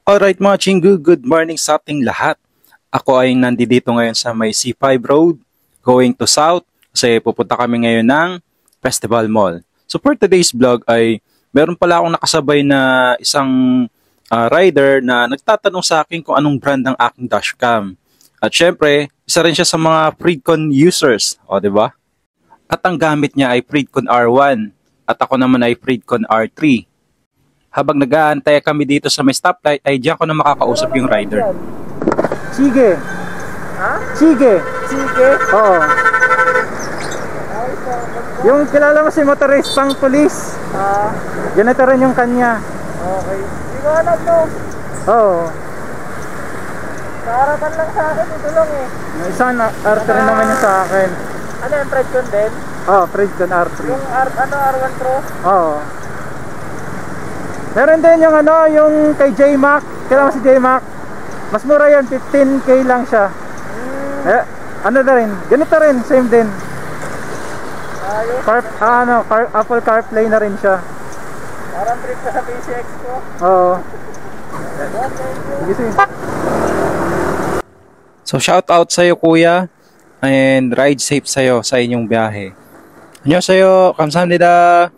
Alright mga Chingu, good morning sa ating lahat. Ako ay nandito ngayon sa may C5 Road, going to South, kasi pupunta kami ngayon ng Festival Mall. So for today's vlog ay meron pala akong nakasabay na isang rider na nagtatanong sa akin kung anong brand ng aking dashcam. At syempre, isa rin siya sa mga Freedcon users, o diba? At ang gamit niya ay Freedcon R1 at ako naman ay Freedcon R3. Habang nag-aantay kami dito sa may stoplight, ay diyan ko na makakausap yung rider. Sige. Ha? Sige. Sige? Oo. Yung kilala mo si motoristang pulis. Ganito rin yung kanya. Okay. Hindi ko alam no. Oo. Karatan lang sa akin, ito lang eh. Yung isa na R3 naman yung sa akin. Ano yung Freedcon din? Oo, Freedcon R3. Yung R1 Pro? Oo. Meron din yung yung kay J-Mac. Kilala mo si J-Mac? Mas mura yun, 15k lang siya. Ano na rin, ganito rin, same din. Ayos. Apple CarPlay na rin siya. Parang trip ka sa PCX ko. Oo. Thank you. Sige. So shout out sa'yo kuya, and ride safe sa'yo sa inyong biyahe. Annyeonghaseyo, 감사합니다.